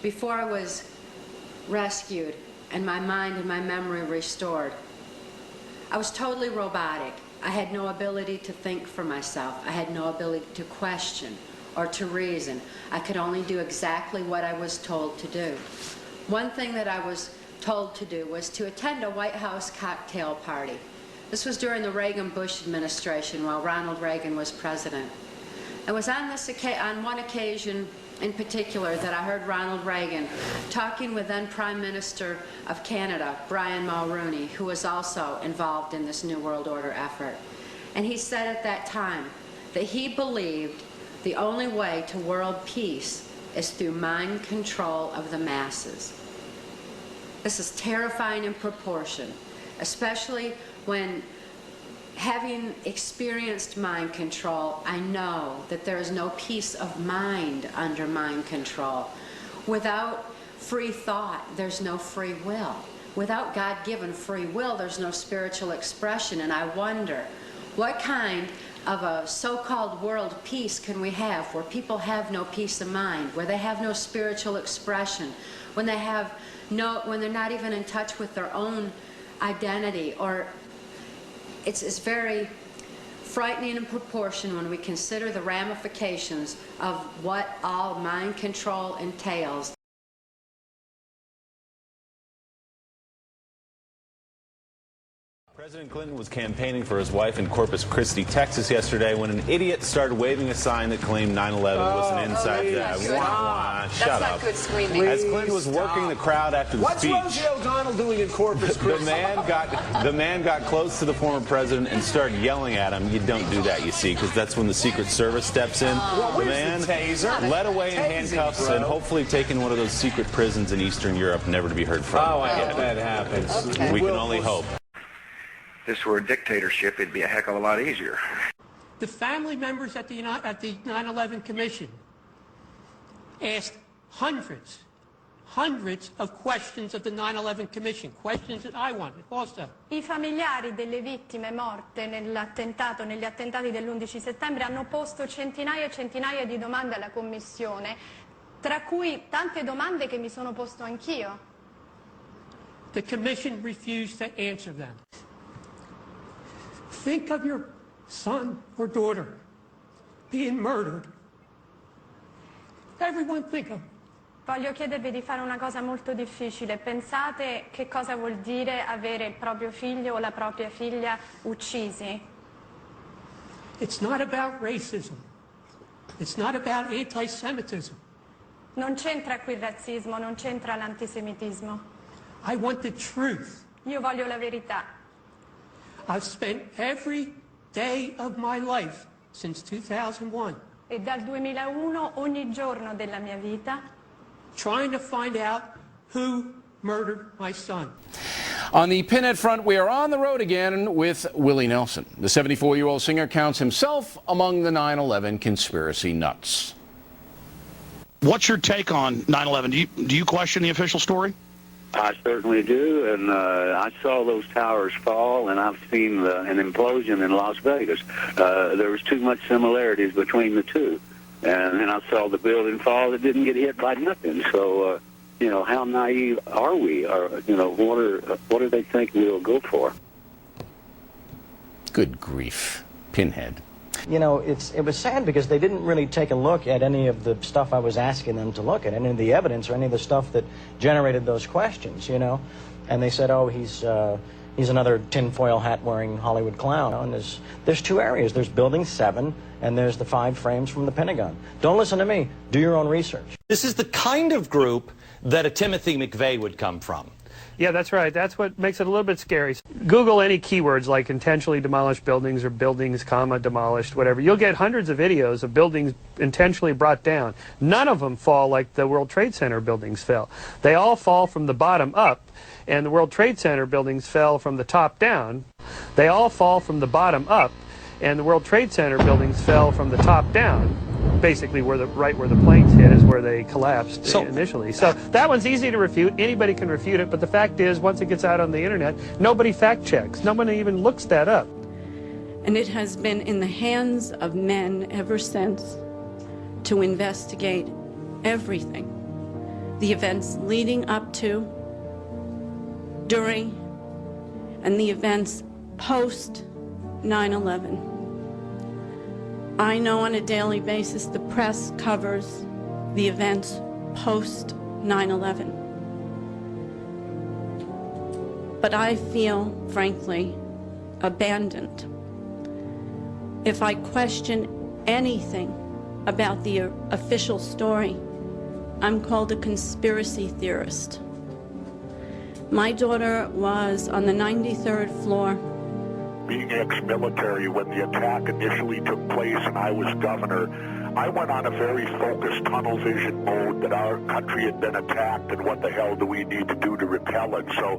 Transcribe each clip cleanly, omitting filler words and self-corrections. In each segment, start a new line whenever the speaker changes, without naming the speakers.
Before I was rescued and my mind and my memory restored, I was totally robotic. I had no ability to think for myself. I had no ability to question or to reason. I could only do exactly what I was told to do. One thing that I was told to do was to attend a White House cocktail party. This was during the Reagan-Bush administration while Ronald Reagan was president. It was on one occasion in particular that I heard Ronald Reagan talking with then Prime Minister of Canada, Brian Mulroney, who was also involved in this New World Order effort. And he said at that time that he believed the only way to world peace is through mind control of the masses. This is terrifying in proportion, especially when, having experienced mind control, I know that there is no peace of mind under mind control. Without free thought, there's no free will. Without God-given free will, there's no spiritual expression. And I wonder, what kind of a so-called world peace can we have where people have no peace of mind, where they have no spiritual expression, when they're not even in touch with their own identity? Or it's very frightening in proportion when we consider the ramifications of what all mind control entails.
President Clinton was campaigning for his wife in Corpus Christi, Texas yesterday when an idiot started waving a sign that claimed 9/11 was an inside job. Shut up.
That's not good screaming.
As Clinton was working the crowd after the speech,
what's Rosie O'Donnell doing in Corpus Christi?
the man got close to the former president and started yelling at him. You don't do that, you see, because that's when the Secret Service steps in.
The man
led away in handcuffs and hopefully taken one of those secret prisons in Eastern Europe, never to be heard from.
Oh, I hope that happens.
Okay.
We can only hope.
If this were a dictatorship, it'd be a heck of a lot easier.
The family members at the 9/11 Commission asked hundreds of questions of the 9/11 Commission, questions that I wanted also.
I familiari delle vittime morte negli attentati dell'11 settembre hanno posto centinaia e centinaia di domande alla Commissione, tra cui tante domande che mi sono posto anch'io.
The Commission refused to answer them. Think of your son or daughter being murdered. Everyone think of it.
Voglio chiedervi di fare una cosa molto difficile. Pensate che cosa vuol dire avere il proprio figlio o la propria figlia uccisi.
It's not about racism. It's not about anti-Semitism.
Non c'entra qui il razzismo, non c'entra l'antisemitismo.
I want the truth.
Io voglio la verità.
I've spent every day of my life since 2001
E dal 2001 ogni giorno della mia vita
trying to find out who murdered my son.
On the Pinhead front, we are on the road again with Willie Nelson. The 74-year-old singer counts himself among the 9/11 conspiracy nuts.
What's your take on 9/11? Do you question the official story?
I certainly do, and I saw those towers fall, and I've seen an implosion in Las Vegas. There was too much similarities between the two. And then I saw the building fall. It didn't get hit by nothing. So, how naive are we? Or, what do they think we'll go for?
Good grief. Pinhead.
It was sad because they didn't really take a look at any of the stuff I was asking them to look at, any of the evidence or any of the stuff that generated those questions, And they said, oh, he's another tinfoil hat-wearing Hollywood clown. And there's two areas. There's Building 7, and there's the 5 frames from the Pentagon. Don't listen to me. Do your own research.
This is the kind of group that a Timothy McVeigh would come from.
Yeah, that's right. That's what makes it a little bit scary. Google any keywords like intentionally demolished buildings or buildings, demolished, whatever. You'll get hundreds of videos of buildings intentionally brought down. None of them fall like the World Trade Center buildings fell. They all fall from the bottom up, and the World Trade Center buildings fell from the top down. They all fall from the bottom up, and the World Trade Center buildings fell from the top down. Basically, right where the planes hit is where they collapsed initially. So that one's easy to refute. Anybody can refute it. But the fact is, once it gets out on the internet, nobody fact checks. Nobody even looks that up.
And it has been in the hands of men ever since to investigate everything the events leading up to, during, and the events post 9/11. I know on a daily basis the press covers the events post 9/11. But I feel, frankly, abandoned. If I question anything about the official story, I'm called a conspiracy theorist. My daughter was on the 93rd floor.
Being ex-military, when the attack initially took place and I was governor, I went on a very focused tunnel vision mode that our country had been attacked and what the hell do we need to do to repel it. So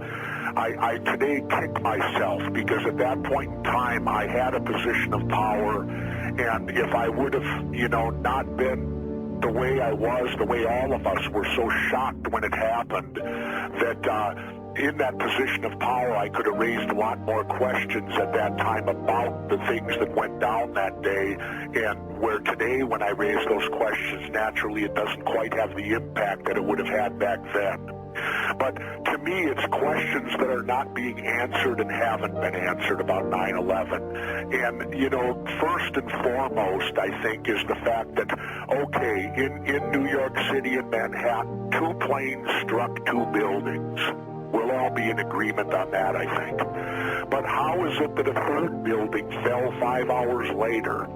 I today kick myself because at that point in time I had a position of power, and if I would have, not been the way I was, the way all of us were so shocked when it happened, that in that position of power, I could have raised a lot more questions at that time about the things that went down that day, and where today, when I raise those questions, naturally it doesn't quite have the impact that it would have had back then. But to me, it's questions that are not being answered and haven't been answered about 9/11. And, first and foremost, I think, is the fact that, okay, in New York City and Manhattan, 2 planes struck 2 buildings. We'll all be in agreement on that, I think. But how is it that a 3rd building fell 5 hours later?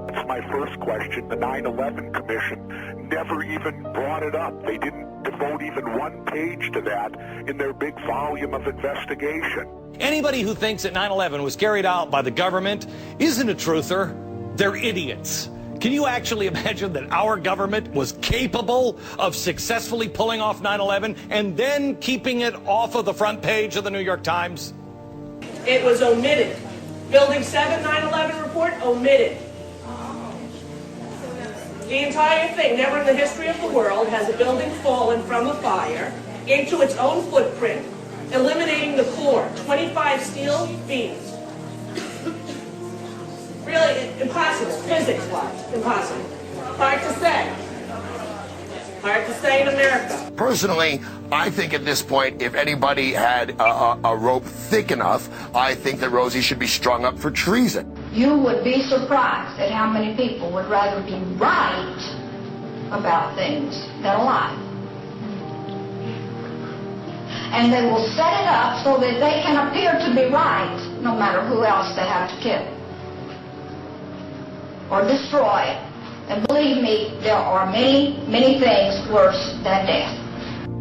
That's my first question. The 9/11 Commission never even brought it up. They didn't devote even 1 page to that in their big volume of investigation.
Anybody who thinks that 9/11 was carried out by the government isn't a truther. They're idiots. Can you actually imagine that our government was capable of successfully pulling off 9/11 and then keeping it off of the front page of the New York Times?
It was omitted. Building 7 9/11 report omitted. The entire thing, never in the history of the world has a building fallen from a fire into its own footprint, eliminating the core, 25 steel beams. Really, impossible, physics-wise, impossible. Hard to say. Hard to say in America.
Personally, I think at this point, if anybody had a rope thick enough, I think that Rosie should be strung up for treason.
You would be surprised at how many people would rather be right about things than lie. And they will set it up so that they can appear to be right, no matter who else they have to kill or destroy. And believe me, there are many, many things worse than death.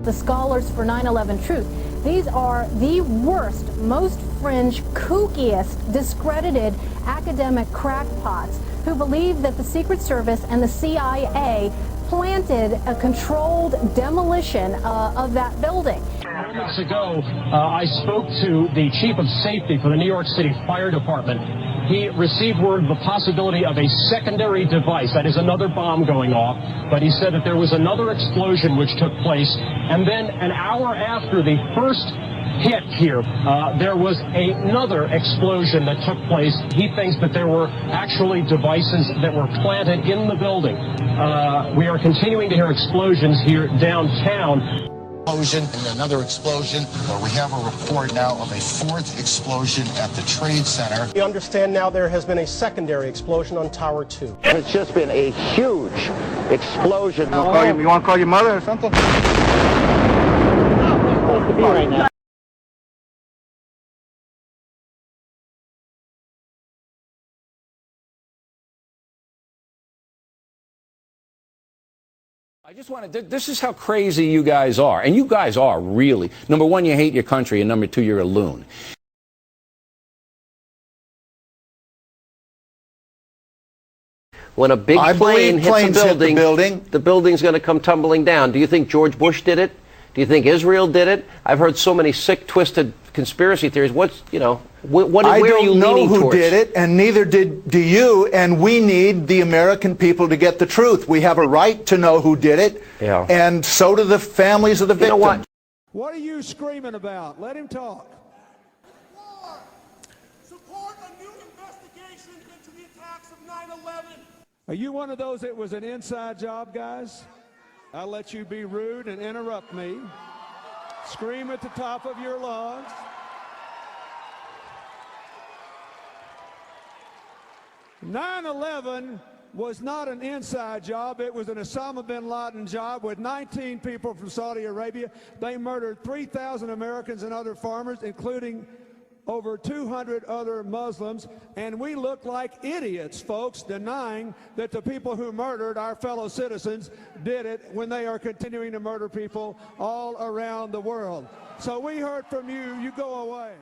The Scholars for 9/11 Truth. These are the worst, most fringe, kookiest, discredited academic crackpots who believe that the Secret Service and the CIA planted a controlled demolition of that building.
Moments ago, I spoke to the chief of safety for the New York City Fire Department. He received word of the possibility of a secondary device, that is another bomb going off, but he said that there was another explosion which took place, and then an hour after the first hit here, there was another explosion that took place. He thinks that there were actually devices that were planted in the building. We are continuing to hear explosions here downtown.
Explosion and another explosion. We have a report now of a 4th explosion at the Trade Center.
We understand now there has been a secondary explosion on Tower 2.
It's just been a huge explosion.
You want to call your mother or something?
Right now.
I just want to, this is how crazy you guys are. And you guys are really. Number one, you hate your country, and number 2, you're a loon.
When a big plane hits a building, the building's going to come tumbling down. Do you think George Bush did it? Do you think Israel did it? I've heard so many sick, twisted conspiracy theories. What's, where are you leaning towards?
I don't know who did it, and neither do you, and we need the American people to get the truth. We have a right to know who did it, and so do the families of the victims.
You know what?
What are you screaming about? Let him talk.
Support a new investigation into the attacks of 9/11.
Are you one of those that was an inside job, guys? I'll let you be rude and interrupt me. Scream at the top of your lungs. "9/11 was not an inside job. It was an Osama bin Laden job with 19 people from Saudi Arabia. They murdered 3,000 Americans and other farmers, including over 200 other Muslims, and we look like idiots, folks, denying that the people who murdered our fellow citizens did it when they are continuing to murder people all around the world. So we heard from you. You go away."